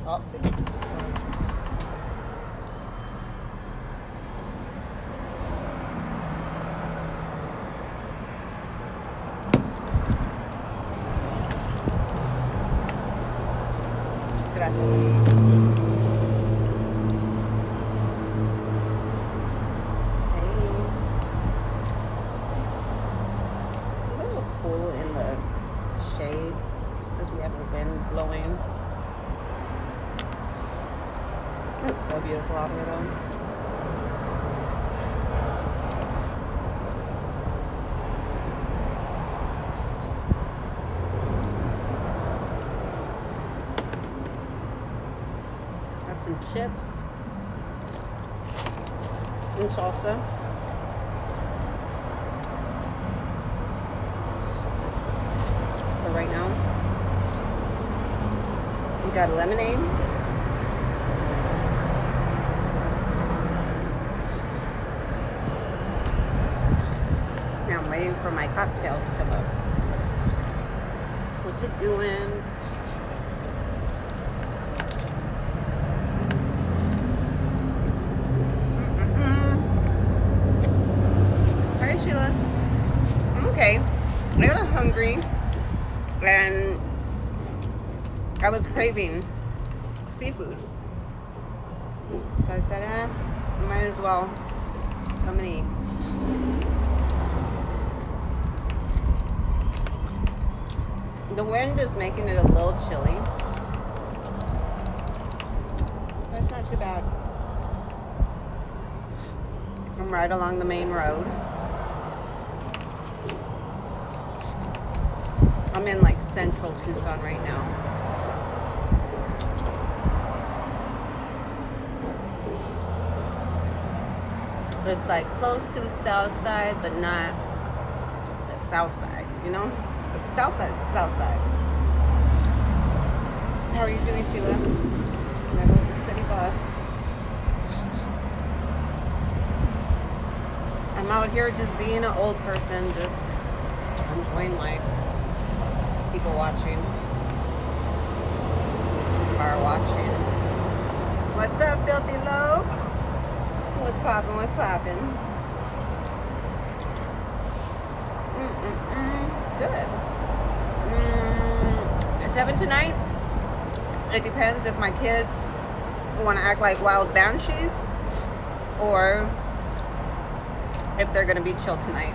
salt, please. Gracias. Blowing. It's so beautiful out here though. Got some chips and salsa. For right now. We got a lemonade. Now I'm waiting for my cocktail to come up. What you doing? Hi, Sheila. I'm okay. I got hungry and I was craving seafood. So I said, I might as well come and eat. The wind is making it a little chilly. But it's not too bad. I'm right along the main road. I'm in like central Tucson right now. It's like close to the south side, but not the south side, you know? Because the south side is the south side. How are you doing, Sheila? There goes the city bus. I'm out here just being an old person, just enjoying life. People watching. Are watching. What's up, Filthy Low? What's poppin'? What's poppin'? Good. 7 tonight. It depends if my kids want to act like wild banshees or if they're going to be chill tonight.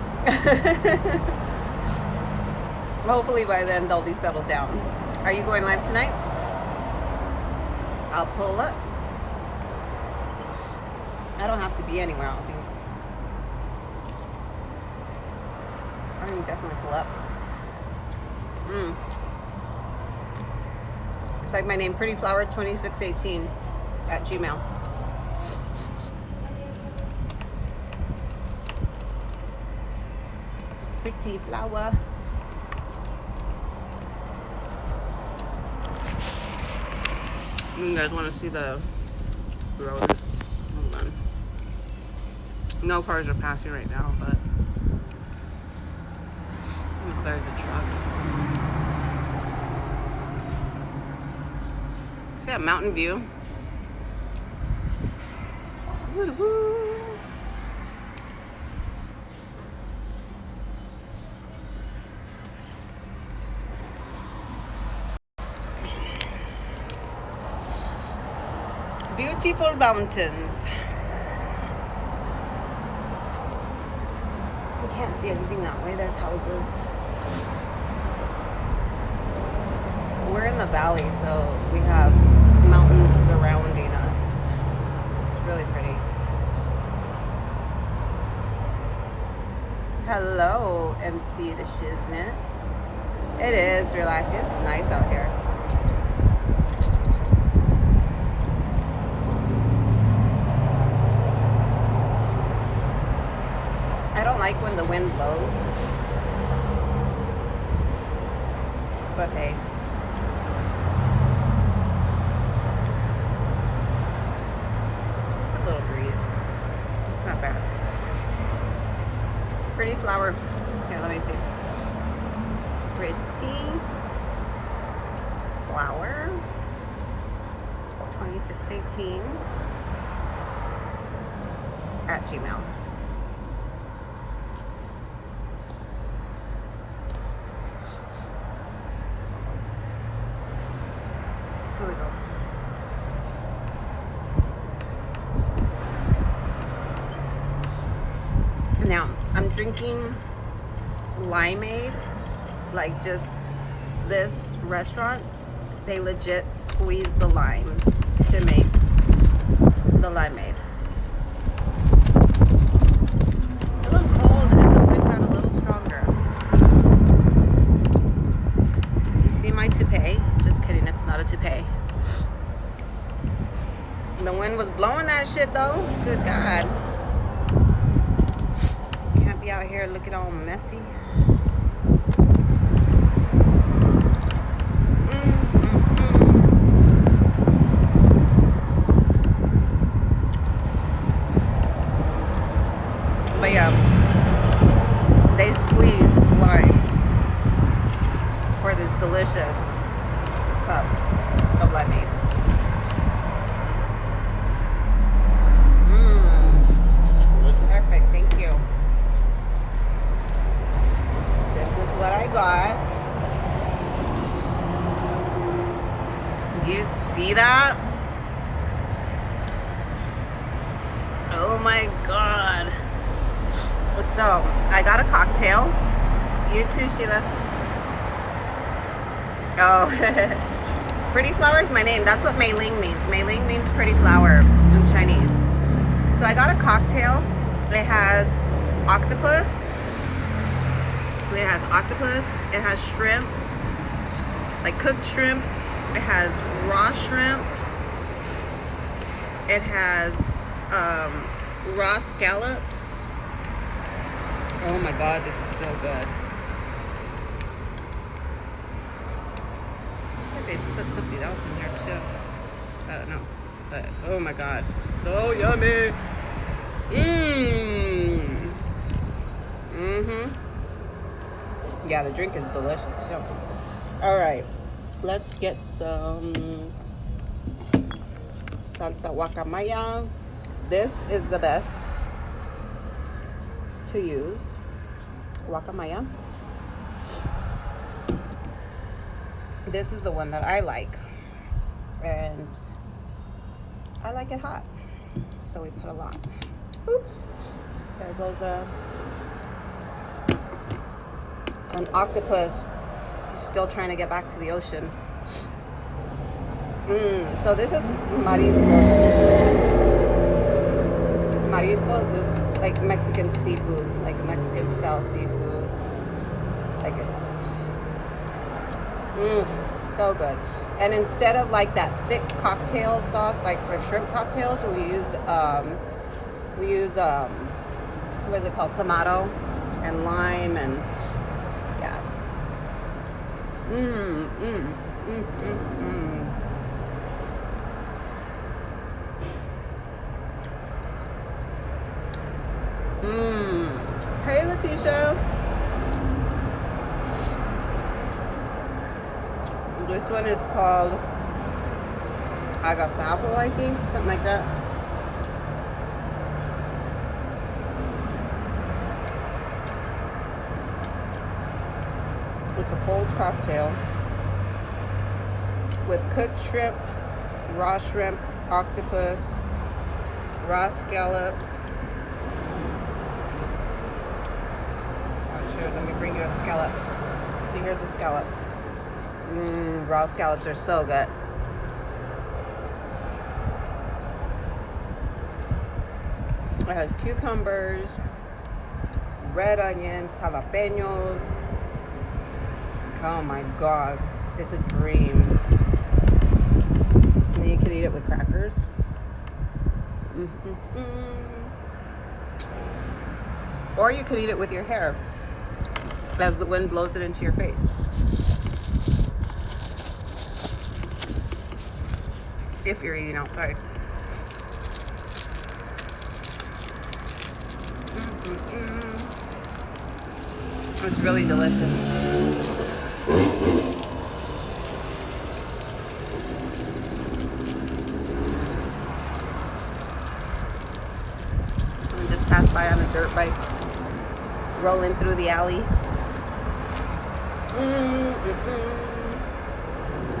Hopefully by then they'll be settled down. Are you going live tonight? I'll pull up. I don't have to be anywhere, I don't think. I can definitely pull up. It's like my name, prettyflower2618 at Gmail. Pretty flower. You guys want to see the road? Hold on. No cars are passing right now, but oh, there's a truck. See that mountain view? Woo-hoo. Beautiful mountains. You can't see anything that way. There's houses. We're in the valley, so we have mountains surrounding us. It's really pretty. Hello, MC the Shiznit. It is relaxing. It's nice out here. I don't like when the wind blows, but hey. It's a little breeze. It's not bad. Pretty flower. Here, let me see. Pretty flower. 2618 @gmail. Here we go. Now, I'm drinking limeade, like just this restaurant, they legit squeeze the limes to make the limeade. A little cold and the wind got a little stronger. Do you see my toupee? Just kidding, it's not a toupee. The wind was blowing that shit though. Good God. Can't be out here looking all messy. But yeah, they squeeze limes for this delicious cup of limeade. Perfect, thank you. This is what I got. Do you see that? Oh my God. So, I got a cocktail. You too, Sheila. Oh, pretty flower is my name. That's what Mai-Ling means. Mai-Ling means pretty flower in Chinese. So I got a cocktail. It has octopus. It has shrimp, like cooked shrimp. It has raw shrimp. It has raw scallops. Oh my God, this is so good. Looks like they put something else in here too. I don't know, but oh my God, so yummy. Yeah, the drink is delicious too. All right, let's get some salsa guacamaya. This is the best to use. Guacamaya. This is the one that I like, and I like it hot, so we put a lot. Oops, there goes an octopus. He's still trying to get back to the ocean. So this is mariscos. Mariscos is like Mexican seafood, like Mexican style seafood. Like it's so good. And instead of like that thick cocktail sauce, like for shrimp cocktails, we use what is it called? Clamato and lime and yeah. Hey, Letitia. This one is called agasajo, I think, something like that. It's a cold cocktail with cooked shrimp, raw shrimp, octopus, raw scallops. Let me bring you a scallop. See, here's a scallop. Raw scallops are so good. It has cucumbers, red onions, jalapenos. Oh my God, it's a dream. And then you can eat it with crackers. Or you could eat it with your hair as the wind blows it into your face. If you're eating outside. It's really delicious. pass by on a dirt bike, rolling through the alley.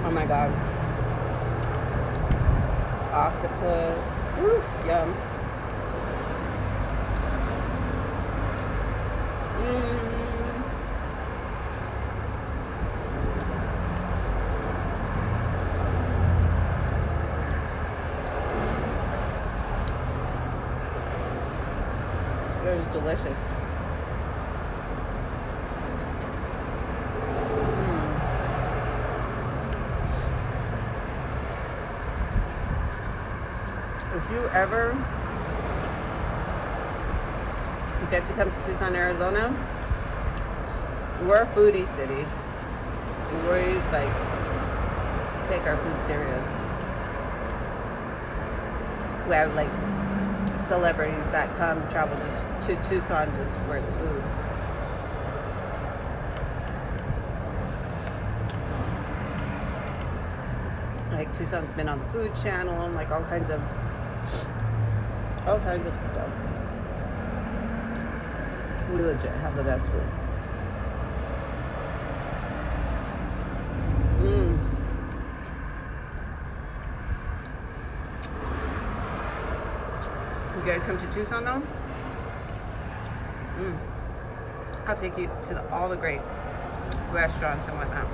Oh my god. Octopus. Ooh, yum. It was delicious. If you ever get to come to Tucson, Arizona, we're a foodie city. We like take our food serious. We have like celebrities that come travel just to Tucson just for its food. Like Tucson's been on the Food Channel and like all kinds of stuff. We legit have the best food. You guys come to Tucson though? I'll take you to all the great restaurants and whatnot.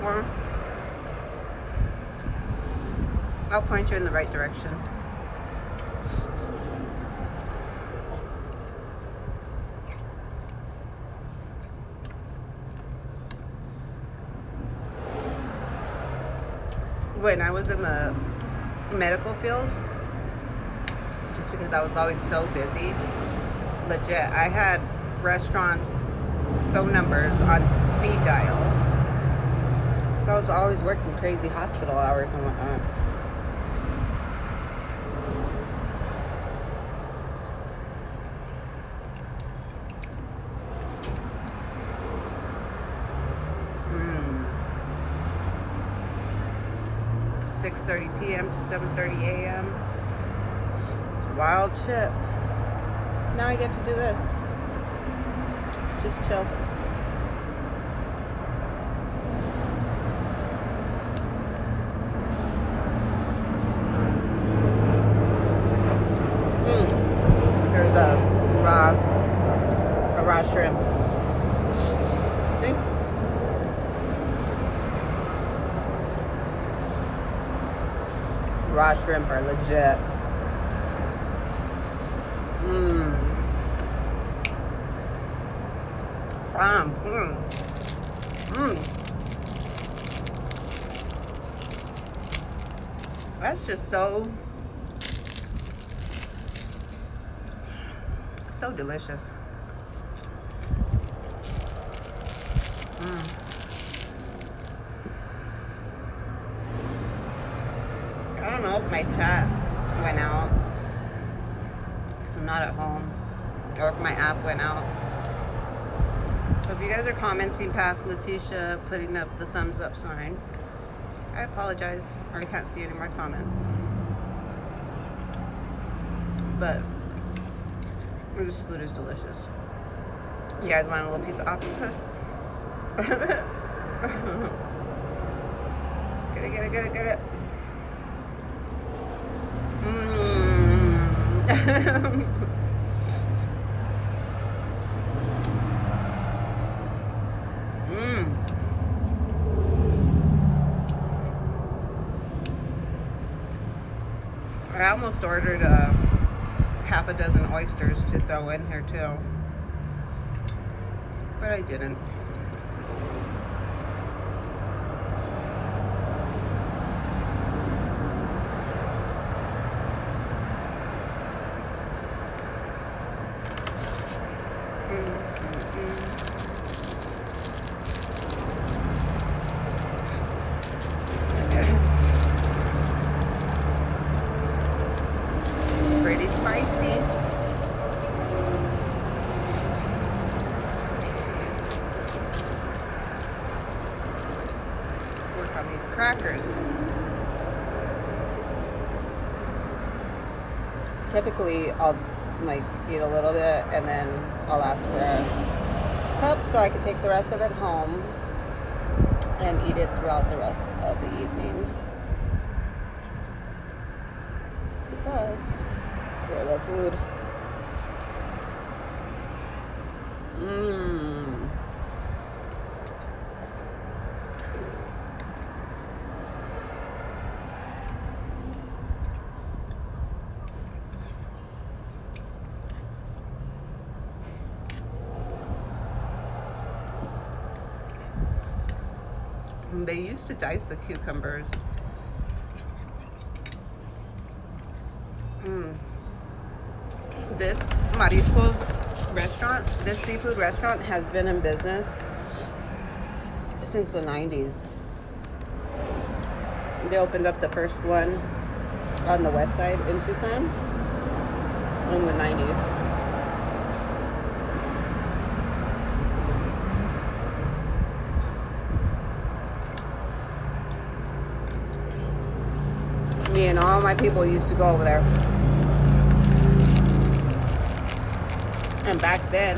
Or I'll point you in the right direction. When I was in the medical field, just because I was always so busy, legit, I had restaurants' phone numbers on speed dial. So I was always working crazy hospital hours and whatnot. Mm. 6:30 p.m. to 7:30 a.m. Wild shit. Now I get to do this. Just chill. There's a raw shrimp. See? Raw shrimp are legit. That's just so delicious. I don't know if my chat went out, because I'm not at home, or if my app went out. So if you guys are commenting past Letitia putting up the thumbs up sign, I apologize, or I can't see any more comments. But this food is delicious. You guys want a little piece of octopus? Get it. I almost ordered half a dozen oysters to throw in here too, but I didn't. It's pretty spicy. Work on these crackers. typically I'll like eat a little bit and then I'll ask for a cup so I can take the rest of it home and eat it throughout the rest of the evening. Because I love food. They used to dice the cucumbers. This Mariscos restaurant, this seafood restaurant, has been in business since the 90s. They opened up the first one on the west side in Tucson in the 90s. Me and all my people used to go over there. And back then,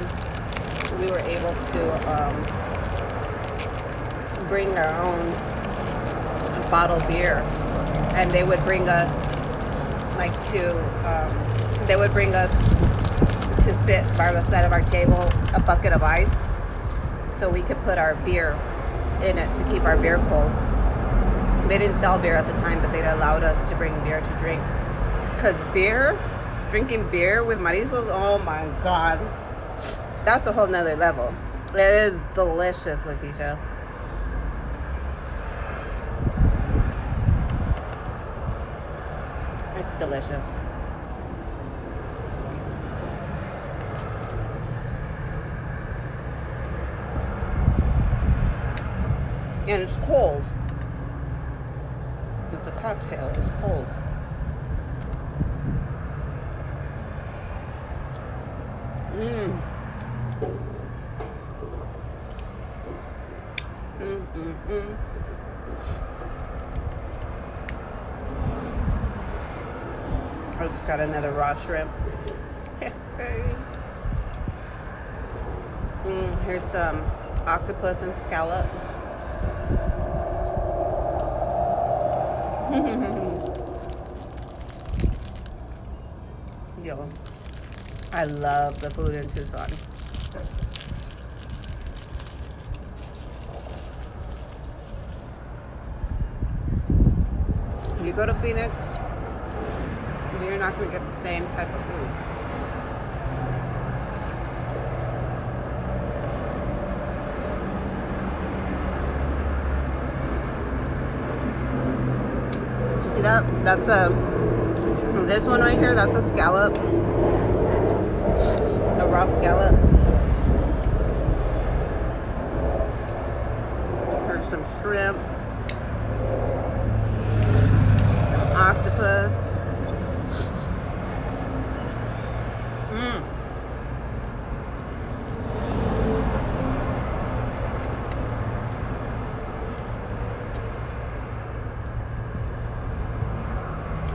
we were able to bring our own bottled beer. And they would bring us to sit by the side of our table, a bucket of ice, so we could put our beer in it to keep our beer cold. They didn't sell beer at the time, but they allowed us to bring beer to drink. Because drinking beer with Mariscos, oh my God. That's a whole nother level. It is delicious, Leticia. It's delicious. And it's cold. It's a cocktail. It's cold. I just got another raw shrimp. Here's some octopus and scallop. Yo, I love the food in Tucson. You go to Phoenix, you're not going to get the same type of food. See that? That's this one right here, that's a scallop. A raw scallop. There's some shrimp. Some octopus.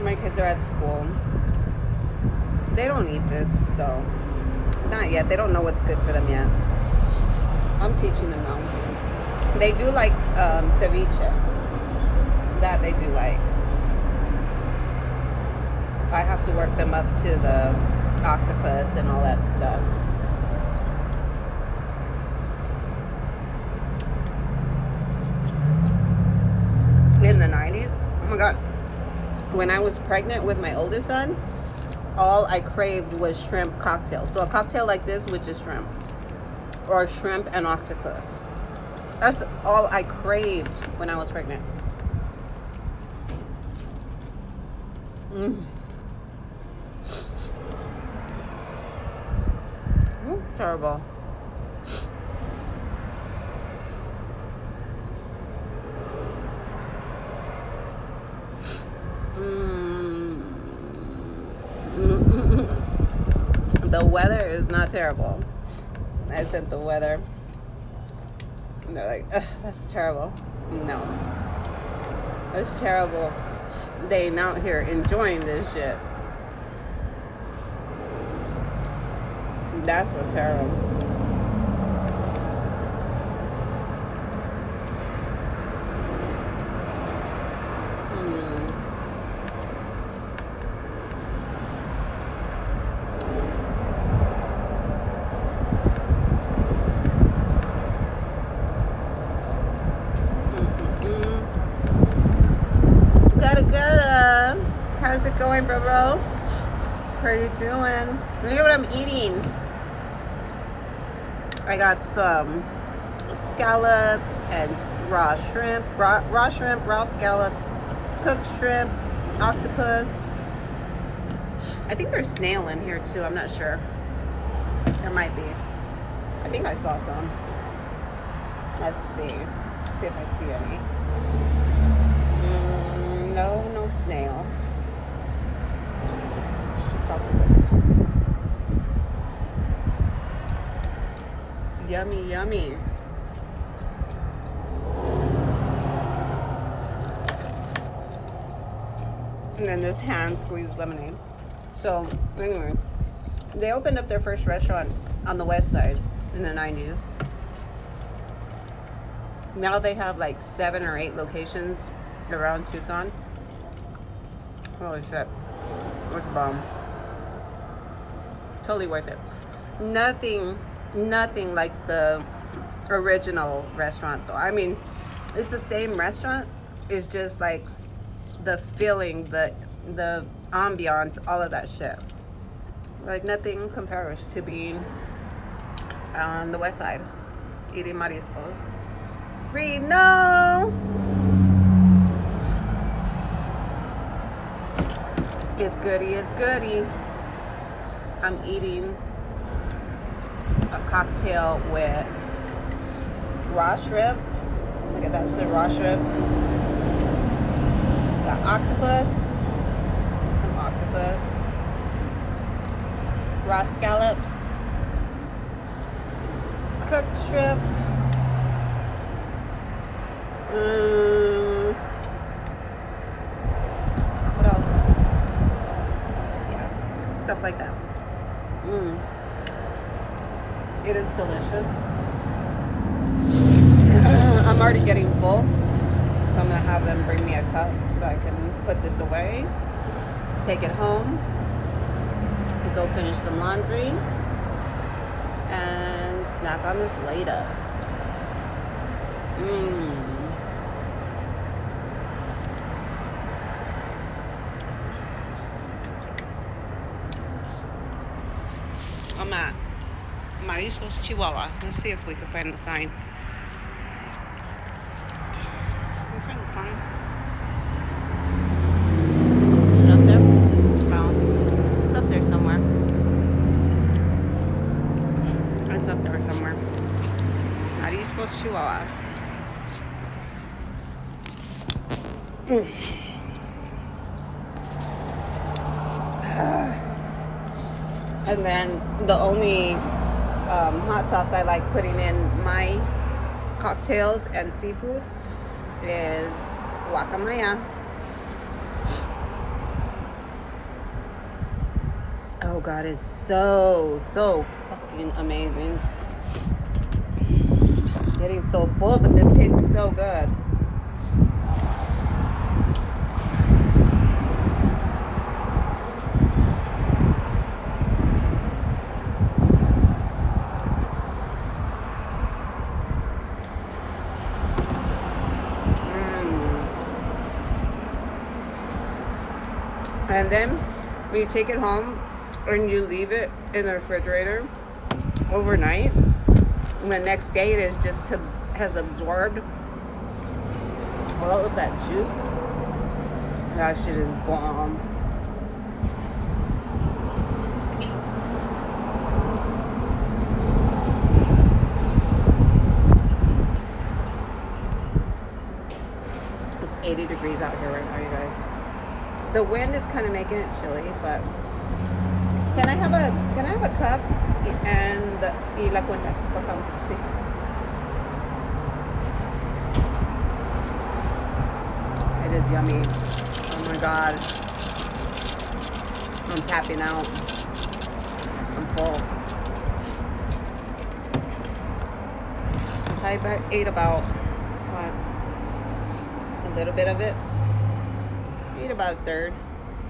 My kids are at school. They don't eat this though. Not yet. They don't know what's good for them yet. I'm teaching them now. They do like ceviche. That they do like. I have to work them up to the octopus and all that stuff. In the 90s, oh my God. When I was pregnant with my oldest son, all I craved was shrimp cocktails. So a cocktail like this with just shrimp. Or shrimp and octopus. That's all I craved when I was pregnant. Terrible. The weather is not terrible. I said the weather. And they're like, ugh, that's terrible. No. It's terrible. They ain't out here enjoying this shit. That's what's terrible. Gotta. How's it going, bro? How are you doing? Look at what I'm eating. I got some scallops and raw shrimp, raw scallops, cooked shrimp, octopus. I think there's snail in here too. I'm not sure. There might be. I think I saw some. Let's see. Let's see if I see any. No snail. It's just octopus. Yummy, yummy. And then this hand squeezed lemonade. So, anyway, they opened up their first restaurant on the west side in the 90s. Now they have like 7 or 8 locations around Tucson. Holy shit. It's a bomb. Totally worth it. Nothing like the original restaurant though. I mean, it's the same restaurant. It's just like the feeling, the ambiance, all of that shit. Like nothing compares to being on the west side eating Mariscos. Reno! It's goody. I'm eating a cocktail with raw shrimp. Look at that, that's the raw shrimp. Got octopus, some octopus, raw scallops, cooked shrimp. What else? Yeah, stuff like that. It is delicious. I'm already getting full, so I'm gonna have them bring me a cup so I can put this away, take it home, go finish some laundry, and snack on this later. I'm at Mariscos, Chihuahua. Let's see if we can find the sign. Can we find the sign? Is it up there? Oh, it's up there somewhere. It's up there somewhere. Mariscos, Chihuahua. And then the only hot sauce I like putting in my cocktails and seafood is guacamaya. Oh God, it's so fucking amazing. Getting so full, but this tastes so good. And then when you take it home and you leave it in the refrigerator overnight, and the next day it is just has absorbed all of that juice. That shit is bomb. It's 80 degrees out here right now, you guys. The wind is kind of making it chilly, but can I have a cup and la cuenta, por favor? Sí. It is yummy. Oh my God. I'm tapping out. I'm full. I ate about, what, a little bit of it. I ate about a third.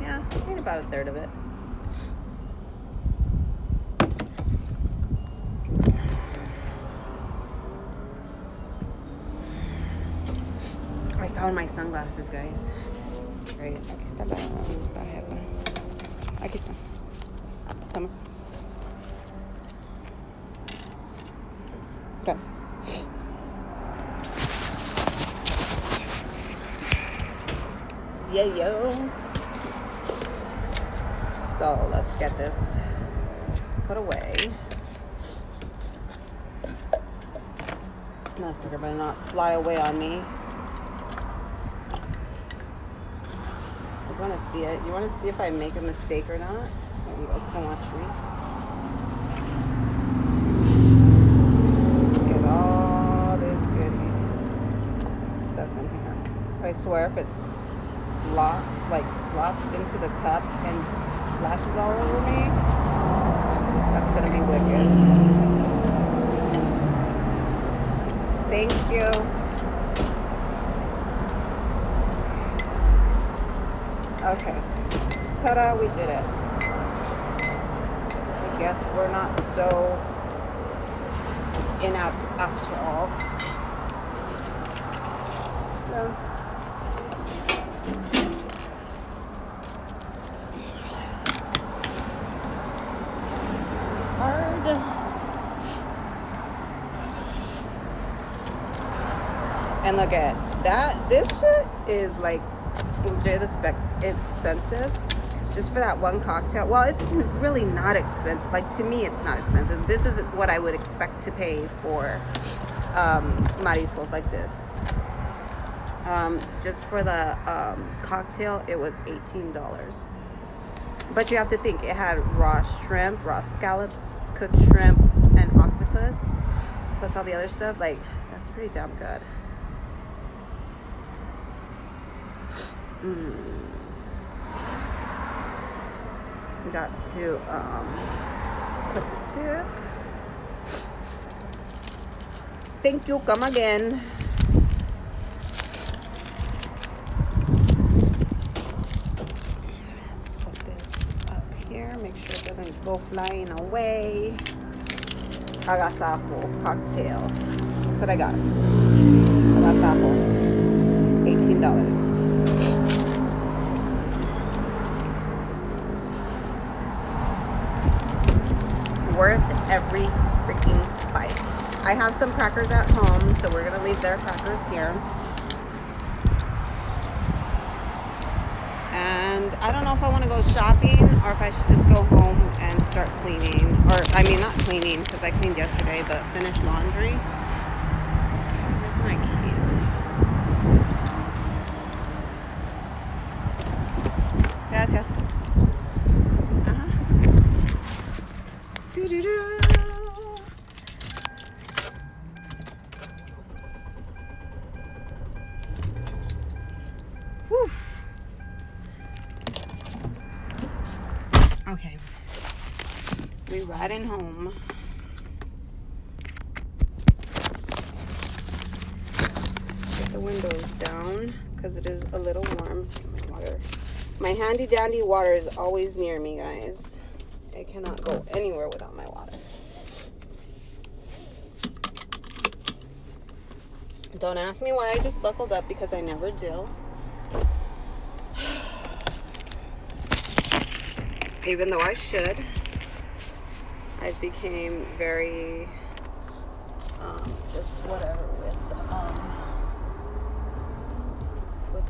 Yeah, I ate about a third of it. I found my sunglasses, guys. Right, aquí está la tarjeta. Aquí está. Toma. Gracias. Yeah, yo. So let's get this put away. Motherfucker better not fly away on me. I just want to see it. You want to see if I make a mistake or not? You guys can watch me. Let's get all this good stuff in here. I swear if it's slops into the cup and splashes all over me, that's gonna be wicked. Thank you. Okay. Ta-da, we did it. I guess we're not so inept after all. No. And look at that. This shit is like legit expensive just for that one cocktail. Well, it's really not expensive. Like, to me, it's not expensive. This is what I would expect to pay for mariscos like this. Just for the cocktail, it was $18. But you have to think, it had raw shrimp, raw scallops, cooked shrimp, and octopus, plus all the other stuff. Like, that's pretty damn good. We got to put the tip. Thank you, come again. Let's put this up here, make sure it doesn't go flying away. Agasajo cocktail. That's what I got. Agasajo. $18. Worth every freaking bite. I have some crackers at home, so we're gonna leave their crackers here. And I don't know if I want to go shopping or if I should just go home and start cleaning. Or, I mean, not cleaning because I cleaned yesterday, but finish laundry. Where's my keys? Gracias. Okay, we're riding home. Let's get the windows down because it is a little warm. My water, my handy dandy water is always near me, guys. I cannot go anywhere without my water. Don't ask me why I just buckled up, because I never do. Even though I should. I became very just whatever with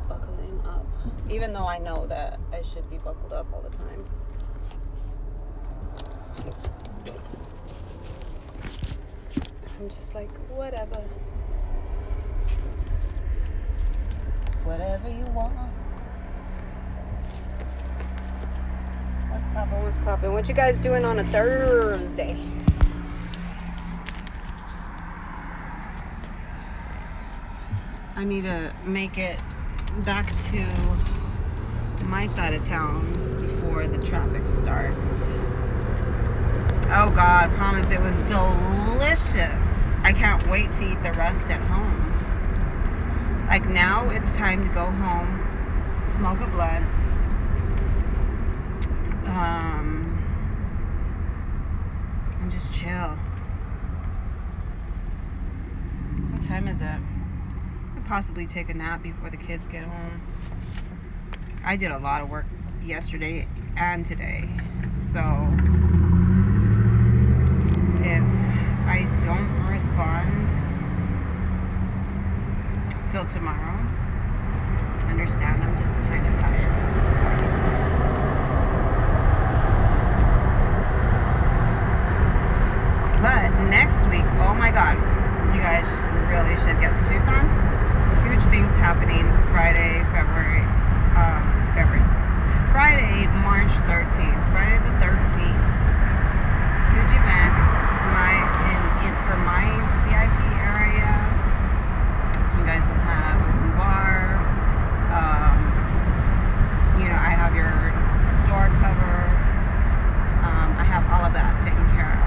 buckling up. Even though I know that I should be buckled up all the time. I'm just like, whatever. Whatever you want. What's poppin'? What's poppin'? What you guys doing on a Thursday? I need to make it back to my side of town before the traffic starts. Oh God, promise it was delicious. I can't wait to eat the rest at home. Like now it's time to go home, smoke a blunt, and just chill. What time is it? I'll possibly take a nap before the kids get home. I did a lot of work yesterday and today, so if I don't respond till tomorrow, understand I'm just kind of tired at this point. But next week, oh my god, you guys really should get to Tucson. Huge things happening Friday, March 13th. Friday the 13th. Huge event. For my VIP area, you guys will have open bar. I have your door cover. I have all of that taken care of.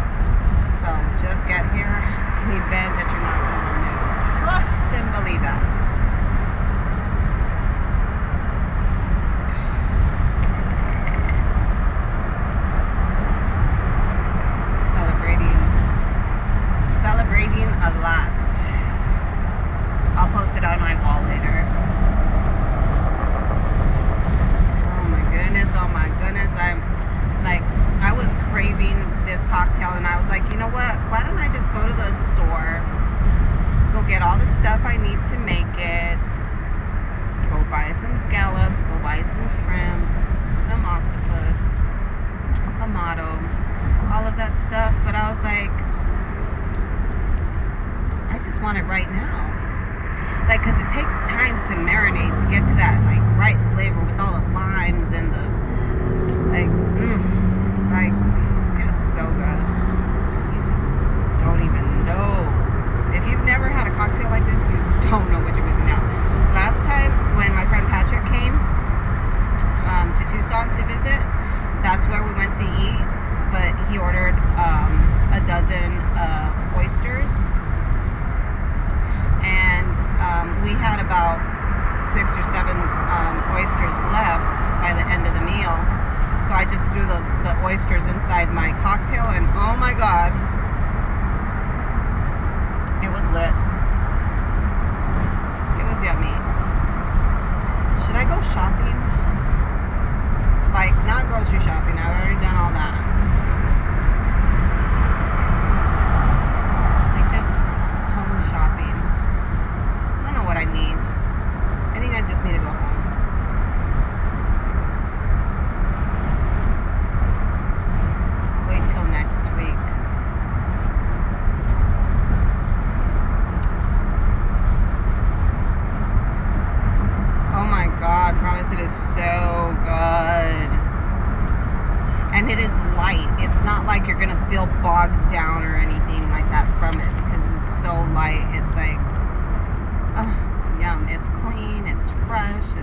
So just get here. It's an event that you're not going to miss. Trust and believe that. Celebrating a lot. I'll post it on my wall later. Oh my goodness. I was craving this cocktail and I was like, you know what? Why don't I just go to the store, go get all the stuff I need to make it, go buy some scallops, go buy some shrimp, some octopus, clamato, all of that stuff. But I was like, I just want it right now. Like, because it takes time to marinate to get to that, like, right flavor with all the limes and the, it is so good. You just don't even know. If you've never had a cocktail like this, you don't know what you're missing out. Last time, when my friend Patrick came to Tucson to visit, that's where we went to eat, but he ordered a dozen oysters. And we had about 6 or 7 oysters left by the end of the meal. So I just threw the oysters inside my cocktail, and oh my god, it was lit. It was yummy. Should I go shopping? Like, not grocery shopping. I've already done all that. Like, just home shopping. I don't know what I need. I think I just need to go home. Wait till next week. Oh my god, promise it is so good. And it is light. It's not like you're gonna feel bogged down or anything like that from it, because it's so light. It's like, yum. It's clean, it's fresh,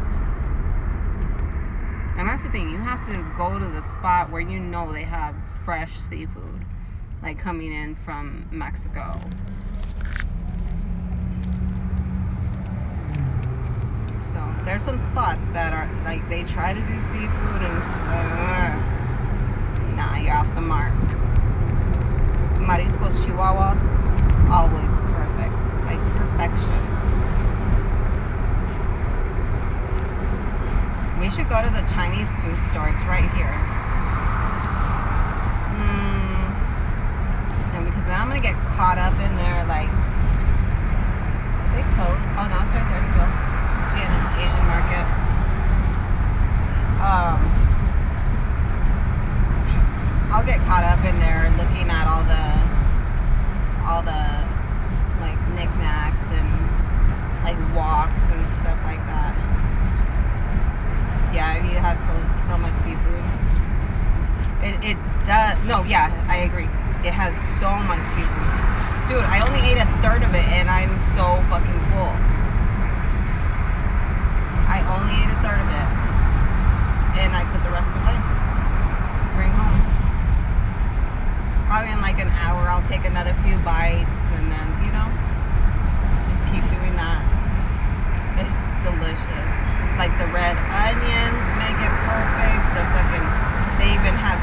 and that's the thing, you have to go to the spot where you know they have fresh seafood, like coming in from Mexico. So there's some spots that are like, they try to do seafood and it's just like, nah, you're off the mark. Mariscos Chihuahua, always perfect, like perfection. We should go to the Chinese food store. It's right here. And because then I'm gonna get caught up in there. Like, did they close? Oh no, it's right there still. Asian market. I'll get caught up in there looking at all the like knickknacks and like walks and stuff like that. Yeah, have you had so much seafood? It does. No, yeah, I agree. It has so much seafood. Dude, I only ate a third of it and I'm so fucking full. I only ate a third of it. And I put the rest away. Bring home. Probably in like an hour I'll take another few bites and then,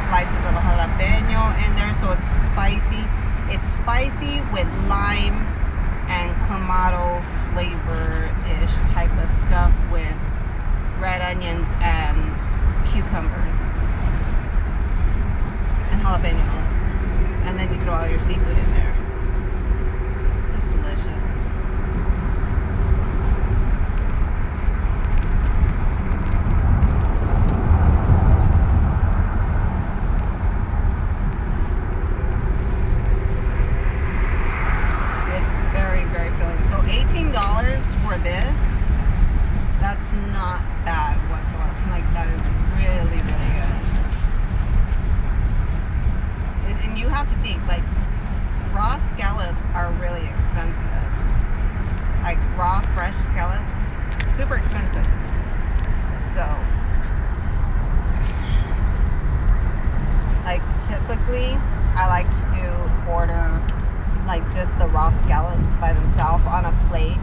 slices of jalapeno in there, so it's spicy. It's spicy with lime and clamato flavor-ish type of stuff with red onions and cucumbers and jalapenos. And then you throw all your seafood in there. It's just delicious. It's very, very filling. So $18 for this, that's not bad whatsoever. Like, that is really, really good. And you have to think, like, raw scallops are really expensive. Like, raw, fresh scallops, super expensive. So, like, typically, I like to order, like, just the raw scallops by themselves on a plate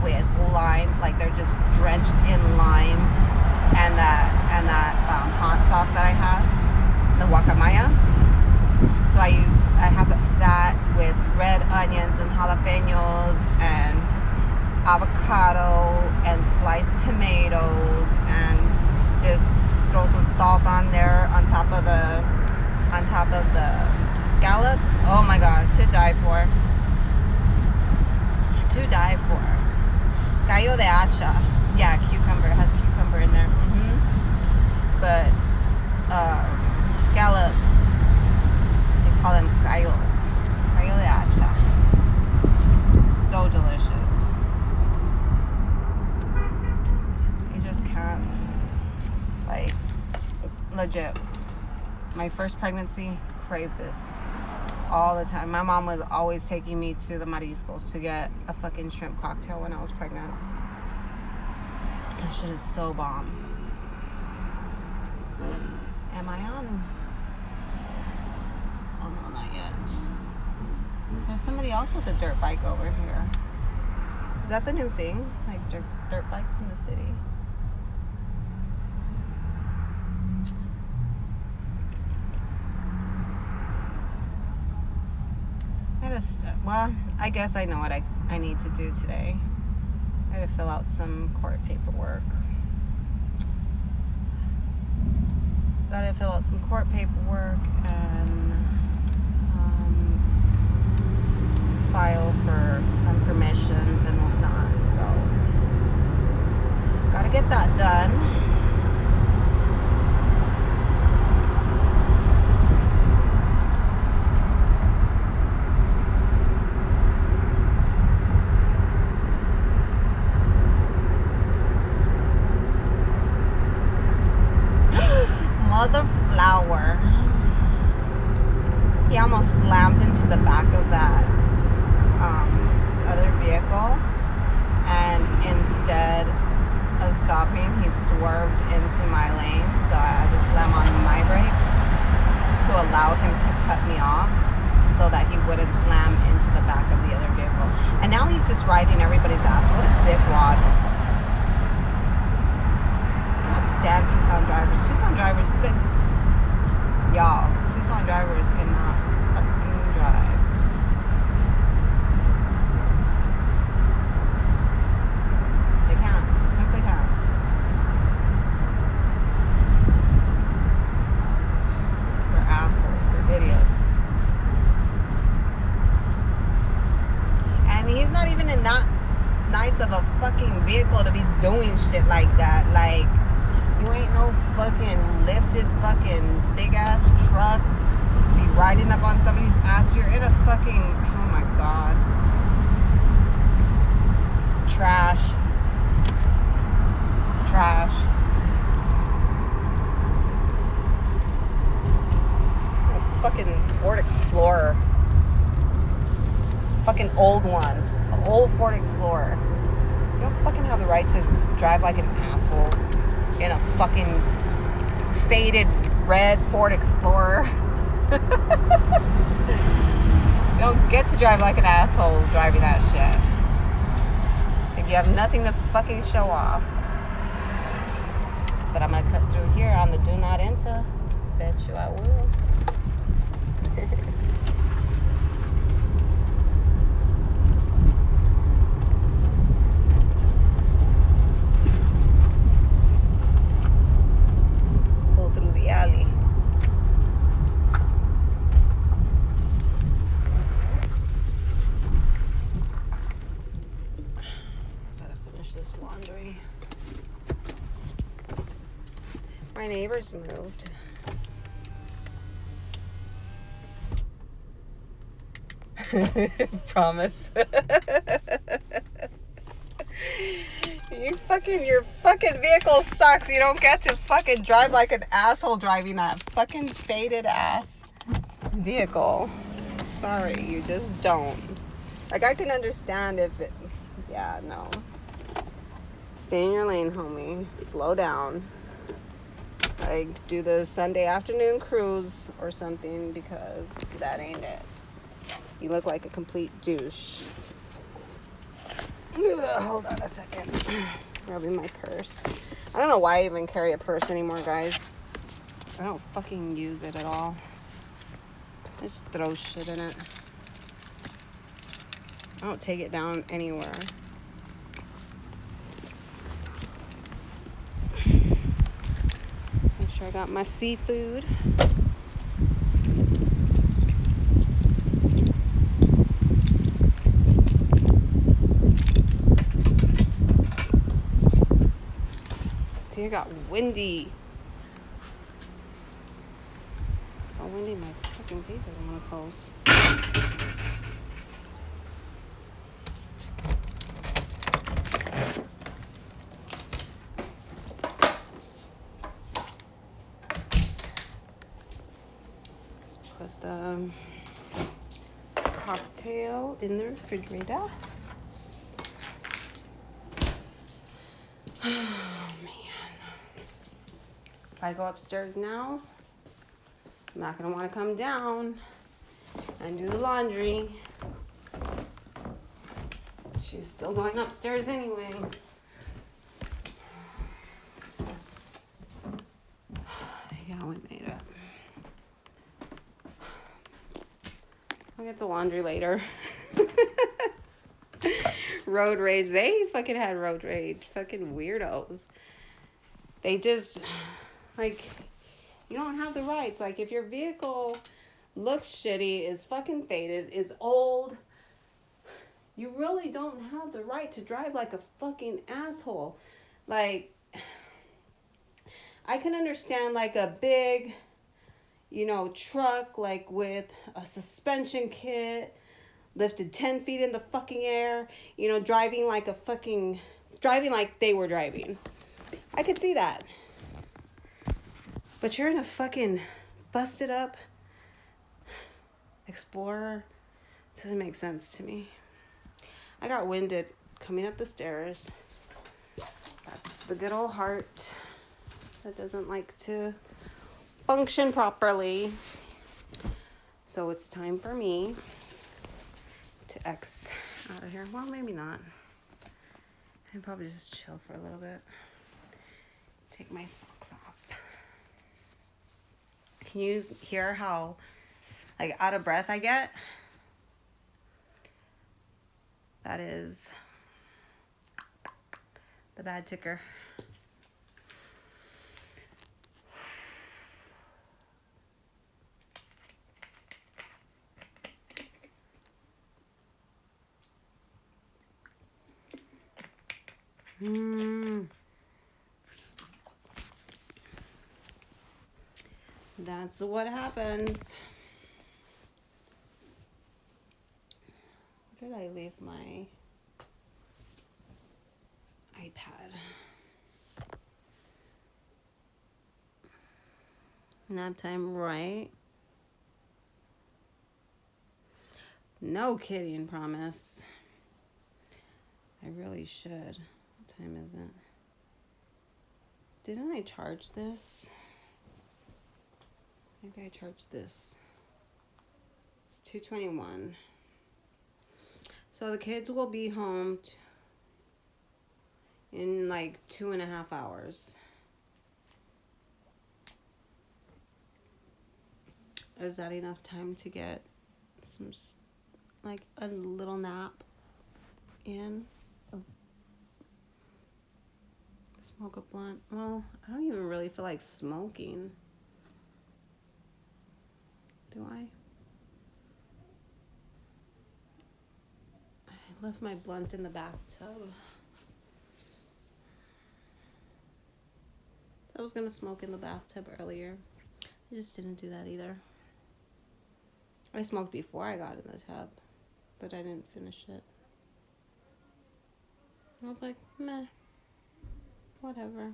with lime. Like, they're just drenched in lime and that hot sauce that I have, the guacamaya. So I have that with red onions and jalapenos and avocado and sliced tomatoes, and just throw some salt on there on top of the scallops. Oh my God, to die for. To die for. Gallo de hacha. Yeah, cucumber. It has cucumber in there. But scallops, they call them gallo de hacha. So delicious. You just can't. Like, legit. My first pregnancy, craved this all the time. My mom was always taking me to the Mariscos to get a fucking shrimp cocktail when I was pregnant. That shit is so bomb. Am I on? Oh no, not yet. There's somebody else with a dirt bike over here. Is that the new thing? Like dirt bikes in the city? Well, I guess I know what I need to do today. I gotta fill out some court paperwork. Gotta fill out some court paperwork and file for some permissions and whatnot. So, gotta get that done. Mother flower. He almost slammed into the back of that other vehicle, and instead of stopping, he swerved into my lane, so I had to slam on my brakes to allow him to cut me off so that he wouldn't slam into the back of the other vehicle. And now he's just riding everybody's ass. What a dickwad. Stand Tucson drivers. Tucson drivers, y'all, Tucson drivers cannot fucking drive. They can't. Simply can't. They're assholes. They're idiots. And he's not even in that nice of a fucking vehicle to be doing shit like that. Like, you ain't no fucking lifted fucking big ass truck. Be riding up on somebody's ass. You're in a fucking, oh my God. Trash. Trash. A fucking Ford Explorer. Fucking old one. An old Ford Explorer. You don't fucking have the right to drive like an asshole in a fucking faded red Ford Explorer. You don't get to drive like an asshole driving that shit. If you have nothing to fucking show off. But I'm gonna cut through here on the do not enter. Bet you I will. Pull through the alley. Gotta finish this laundry. My neighbors moved. Promise. Your fucking vehicle sucks. You don't get to fucking drive like an asshole driving that fucking faded ass vehicle. Sorry, you just don't. Like, I can understand if it, yeah, no. Stay in your lane, homie. Slow down. Like, do the Sunday afternoon cruise or something, because that ain't it. You look like a complete douche. Ugh, hold on a second. Rubbing my purse. I don't know why I even carry a purse anymore, guys. I don't fucking use it at all. I just throw shit in it. I don't take it down anywhere. Make sure I got my seafood. See, I got windy. So windy, my fucking page doesn't want to close. Let's put the cocktail in the refrigerator. Oh, man. If I go upstairs now, I'm not going to want to come down and do the laundry. She's still going upstairs anyway. Yeah, we made it. I'll get the laundry later. Road rage. They fucking had road rage. Fucking weirdos. They just, like, you don't have the rights. Like, if your vehicle looks shitty, is fucking faded, is old, you really don't have the right to drive like a fucking asshole. Like, I can understand, like, a big, truck, like, with a suspension kit, lifted 10 feet in the fucking air, driving like they were driving. I could see that. But you're in a fucking busted up Explorer. Doesn't make sense to me. I got winded coming up the stairs. That's the good old heart that doesn't like to function properly. So it's time for me to X out of here. Well, maybe not. I'd probably just chill for a little bit. Take my socks off. Can you hear how, like, out of breath I get? That is the bad ticker. That's what happens. Where did I leave my iPad? Nap time, right? No kidding, promise. I really should. What time is it? Didn't I charge this? Maybe I charged this. It's 2:21. So the kids will be home in like 2.5 hours. Is that enough time to get some, like, a little nap in? Smoke a blunt. Well, I don't even really feel like smoking. Do I? I left my blunt in the bathtub. I was gonna smoke in the bathtub earlier. I just didn't do that either. I smoked before I got in the tub, but I didn't finish it. I was like, meh, whatever.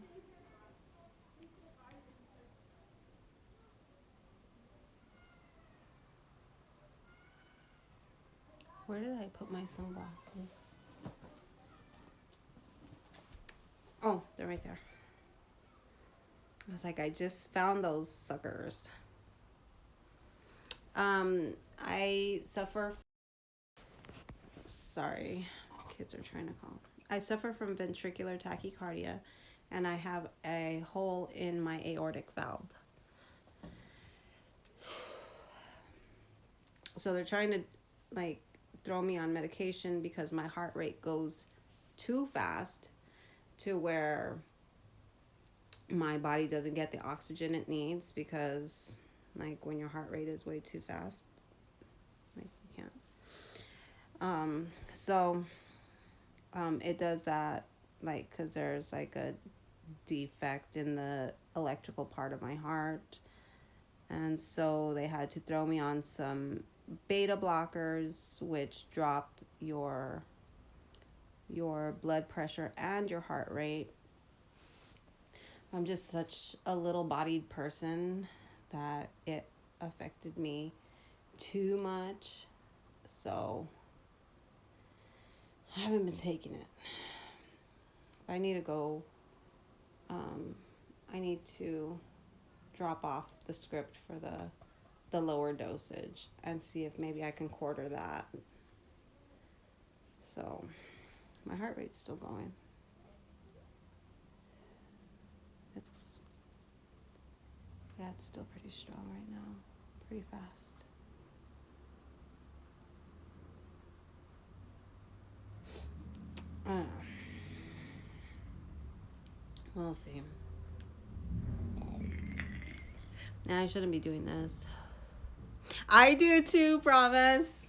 Where did I put my sunglasses? Oh, they're right there. I was like, I just found those suckers. I suffer. Sorry, kids are trying to call. I suffer from ventricular tachycardia, and I have a hole in my aortic valve. So they're trying to, like, throw me on medication because my heart rate goes too fast to where my body doesn't get the oxygen it needs, because, like, when your heart rate is way too fast, like, you can't. It does that, like, because there's, like, a defect in the electrical part of my heart. And so they had to throw me on some beta blockers, which drop your blood pressure and your heart rate. I'm just such a little bodied person that it affected me too much. So I haven't been taking it. I need to go. I need to drop off the script for the lower dosage and see if maybe I can quarter that. So my heart rate's still going. It's still pretty strong right now. Pretty fast. I don't know. We'll see. Now I shouldn't be doing this. I do too, promise.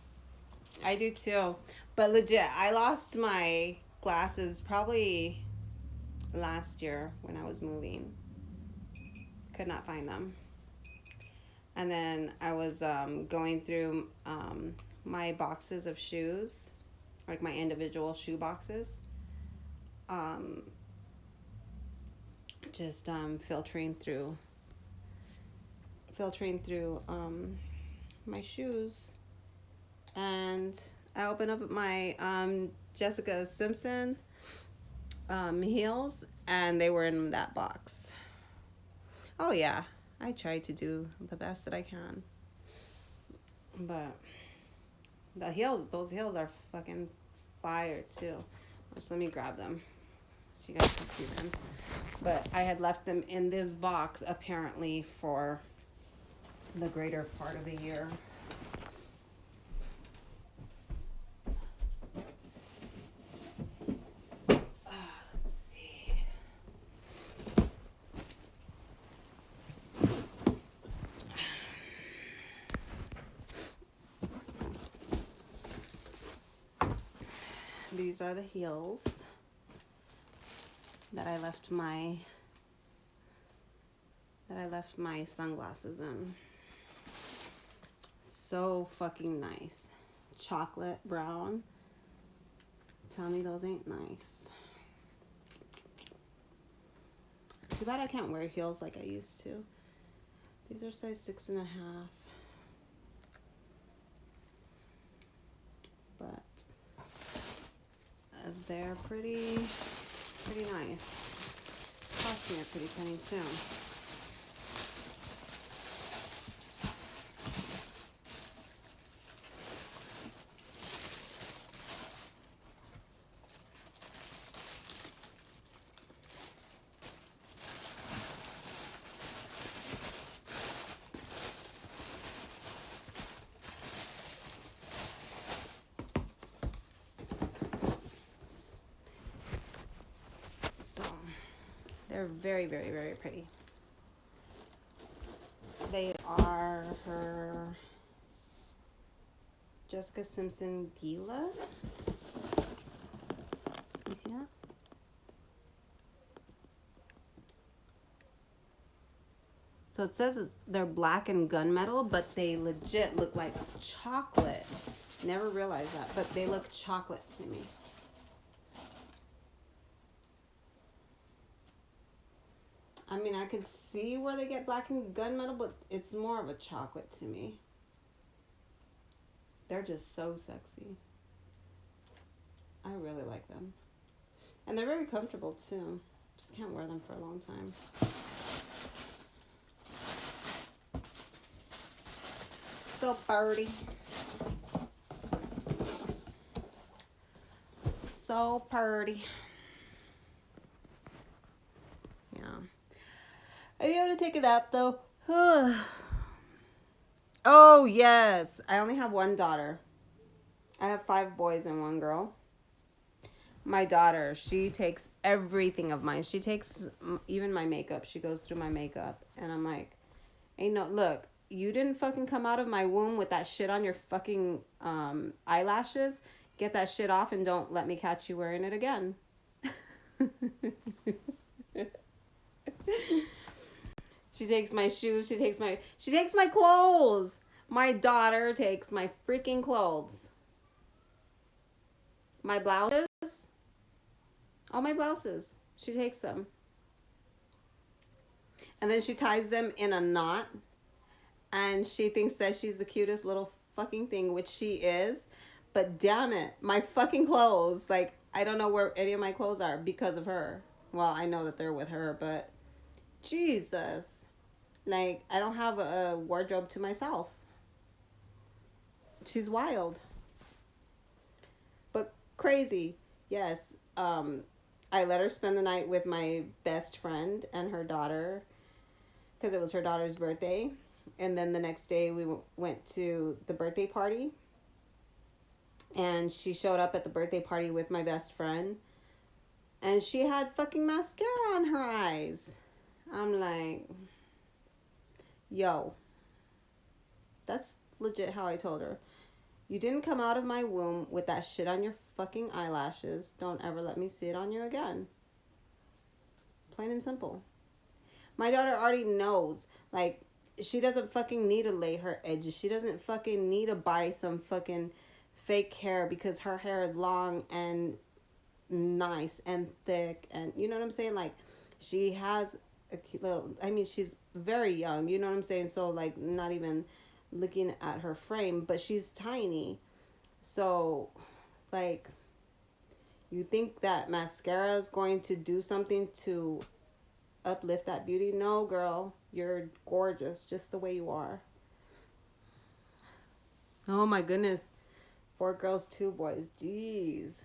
I do too. But legit, I lost my glasses probably last year when I was moving. Could not find them. And then I was going through my boxes of shoes, like my individual shoe boxes. Just filtering through my shoes, and I opened up my Jessica Simpson heels, and they were in that box. Oh yeah, I tried to do the best that I can, but those heels are fucking fire too. Just let me grab them so you guys can see them. But I had left them in this box apparently for the greater part of a year. Let's see. These are the heels that I left my sunglasses in. So fucking nice. Chocolate brown. Tell me those ain't nice. Too bad I can't wear heels like I used to. These are size 6.5. But they're pretty nice. Cost me a pretty penny too. They're very, very, very pretty. They are her Jessica Simpson Gila. You see that? So it says they're black and gunmetal, but they legit look like chocolate. Never realized that, but they look chocolate to me. I mean, I could see where they get black and gunmetal, but it's more of a chocolate to me. They're just so sexy. I really like them. And they're very comfortable too. Just can't wear them for a long time. So pretty. So pretty. Yeah. I need to take it up though. Oh yes. I only have one daughter. I have 5 boys and 1 girl. My daughter, she takes everything of mine. She takes even my makeup. She goes through my makeup. And I'm like, ain't no, look, you didn't fucking come out of my womb with that shit on your fucking eyelashes. Get that shit off and don't let me catch you wearing it again. She takes my shoes. She takes my clothes. My daughter takes my freaking clothes. My blouses. All my blouses. She takes them. And then she ties them in a knot. And she thinks that she's the cutest little fucking thing, which she is. But damn it, my fucking clothes. Like, I don't know where any of my clothes are because of her. Well, I know that they're with her, but Jesus. Like, I don't have a wardrobe to myself. She's wild. But crazy. Yes. I let her spend the night with my best friend and her daughter because it was her daughter's birthday. And then the next day we went to the birthday party. And she showed up at the birthday party with my best friend. And she had fucking mascara on her eyes. I'm like, yo, that's legit how I told her. You didn't come out of my womb with that shit on your fucking eyelashes. Don't ever let me see it on you again. Plain and simple. My daughter already knows. Like, she doesn't fucking need to lay her edges. She doesn't fucking need to buy some fucking fake hair because her hair is long and nice and thick. And you know what I'm saying? Like, she has a cute little... I mean, she's very young. You know what I'm saying? So, like, not even... looking at her frame, but she's tiny. So, like, you think that mascara is going to do something to uplift that beauty? No, girl. You're gorgeous just the way you are. Oh my goodness. 4 girls, 2 boys. Jeez.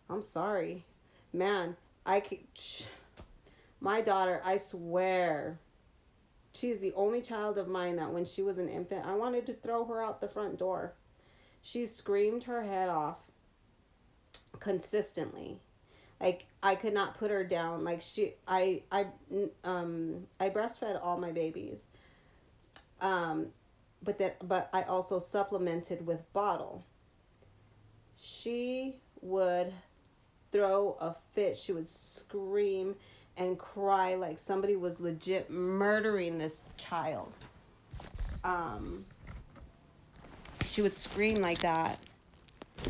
I'm sorry. Man, my daughter, I swear, she's the only child of mine that when she was an infant, I wanted to throw her out the front door. She screamed her head off consistently. Like, I could not put her down. Like, I breastfed all my babies. But I also supplemented with bottle. She would throw a fit. She would scream and cry like somebody was legit murdering this child. She would scream like that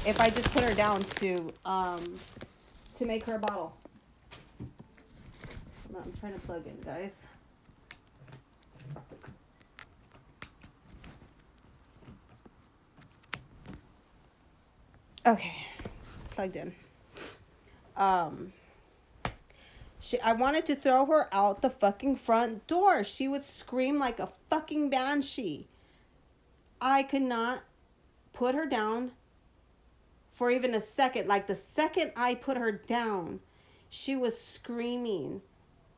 if I just put her down to make her a bottle. I'm trying to plug in, guys. Okay, plugged in. I wanted to throw her out the fucking front door. She would scream like a fucking banshee. I could not put her down for even a second. Like, the second I put her down, she was screaming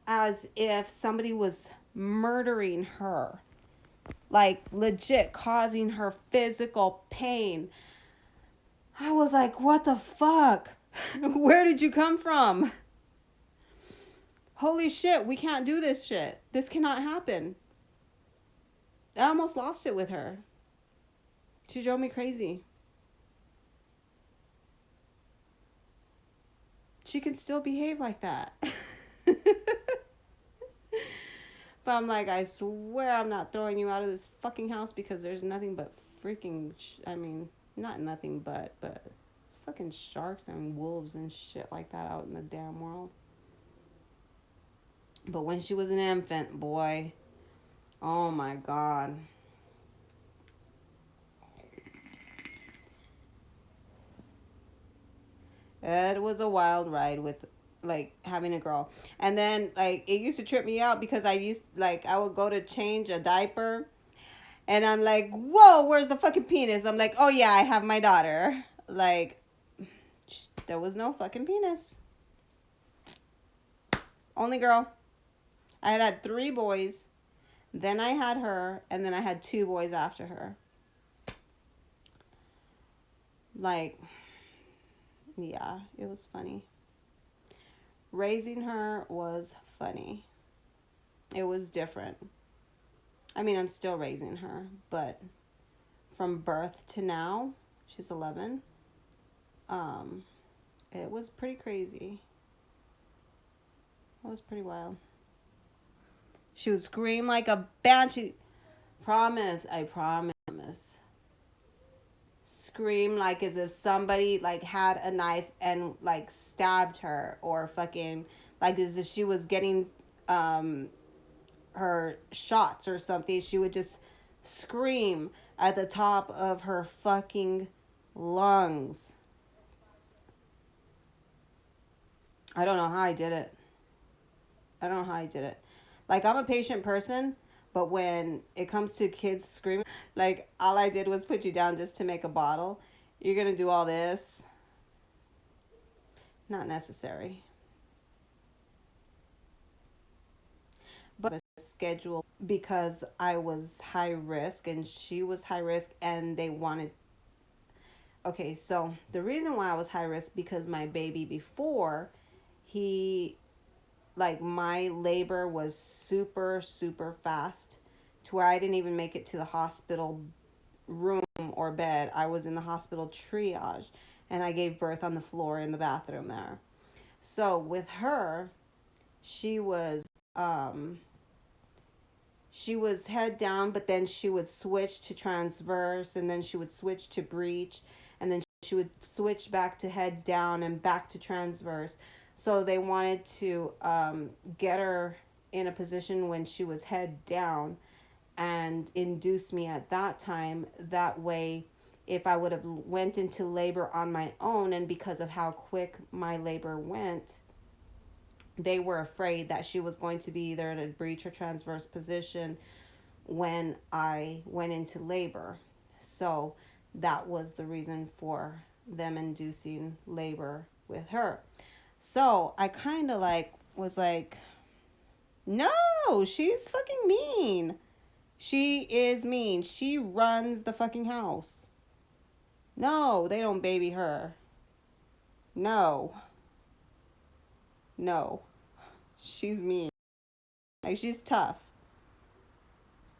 as if somebody was murdering her. Like, legit causing her physical pain. I was like, what the fuck? Where did you come from? Holy shit, we can't do this shit. This cannot happen. I almost lost it with her. She drove me crazy. She can still behave like that. But I'm like, I swear I'm not throwing you out of this fucking house because there's nothing but freaking, I mean, not nothing but fucking sharks and wolves and shit like that out in the damn world. But when she was an infant, boy, oh my God. It was a wild ride with like having a girl. And then like it used to trip me out because I would go to change a diaper and I'm like, "Whoa, where's the fucking penis?" I'm like, "Oh yeah, I have my daughter." Like there was no fucking penis. Only girl. I had 3 boys. Then I had her and then I had 2 boys after her. Like yeah, it was funny. Raising her was funny. It was different. I mean, I'm still raising her, but from birth to now, she's 11. Um, it was pretty crazy. It was pretty wild. She would scream like a banshee. Promise, I promise. Scream like as if somebody like had a knife and like stabbed her or fucking like as if she was getting um her shots or something. She would just scream at the top of her fucking lungs. I don't know how I did it. I don't know how I did it. Like, I'm a patient person, but when it comes to kids screaming, like, all I did was put you down just to make a bottle. You're going to do all this? Not necessary. But schedule because I was high risk and she was high risk and they wanted. Okay, so the reason why I was high risk because my baby before, he like my labor was super super fast to where I didn't even make it to the hospital room or bed. I was in the hospital triage and I gave birth on the floor in the bathroom there. So with her, she was um she was head down, but then she would switch to transverse and then she would switch to breech and then she would switch back to head down and back to transverse. So they wanted to get her in a position when she was head down and induce me at that time. That way, if I would have went into labor on my own and because of how quick my labor went, they were afraid that she was going to be either in a breech or transverse position when I went into labor. So that was the reason for them inducing labor with her. So I kind of like was like, no, she's fucking mean. She is mean. She runs the fucking house. No, they don't baby her. No, no, she's mean. Like she's tough.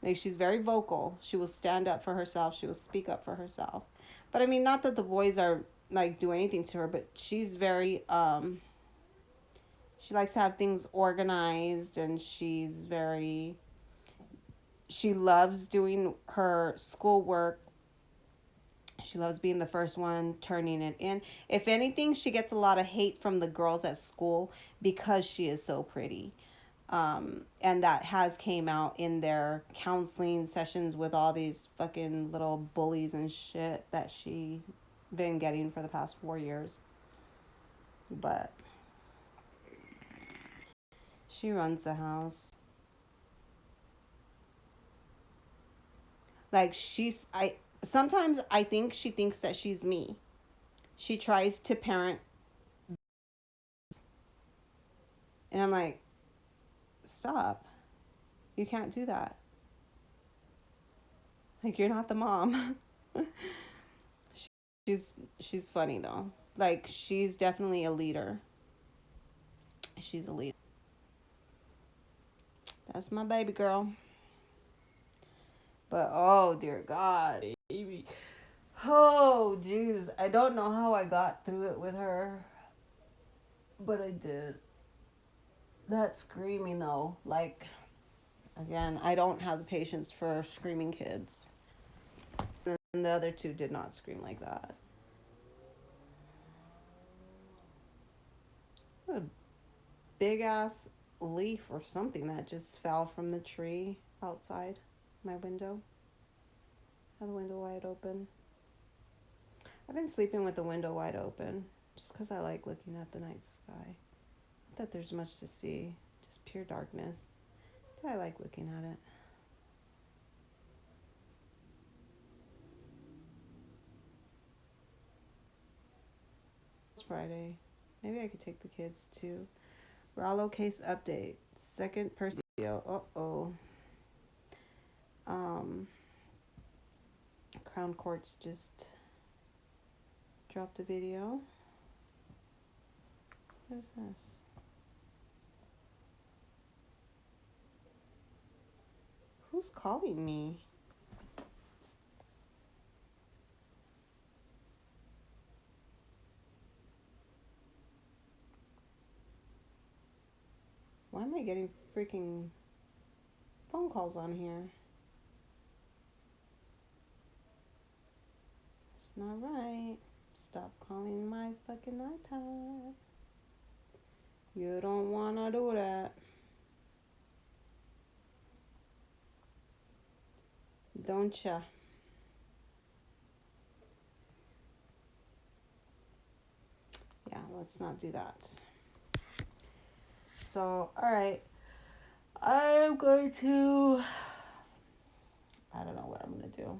Like she's very vocal. She will stand up for herself. She will speak up for herself. But I mean, not that the boys are like do anything to her, but she's very she likes to have things organized and she loves doing her schoolwork. She loves being the first one turning it in. If anything, she gets a lot of hate from the girls at school because she is so pretty. And that has came out in their counseling sessions with all these fucking little bullies and shit that she's been getting for the past 4 years. But she runs the house. Like I sometimes I think she thinks that she's me. She tries to parent and I'm like, stop. You can't do that. Like you're not the mom. she's funny though. Like she's definitely a leader. She's a leader. That's my baby girl. But oh dear God, baby. Oh jeez, I don't know how I got through it with her, but I did. That screaming though, like, again, I don't have the patience for screaming kids. And the other two did not scream like that. A big ass leaf or something that just fell from the tree outside my window. I have the window wide open. I've been sleeping with the window wide open just because I like looking at the night sky. Not that there's much to see, just pure darkness. But I like looking at it. It's Friday. Maybe I could take the kids to Rallo case update. Second person video. Crown Courts just dropped a video. What is this? Who's calling me? Why am I getting freaking phone calls on here? It's not right. Stop calling my fucking iPad. You don't wanna do that. Don't ya? Yeah, let's not do that. So, alright. I'm going to... I don't know what I'm going to do.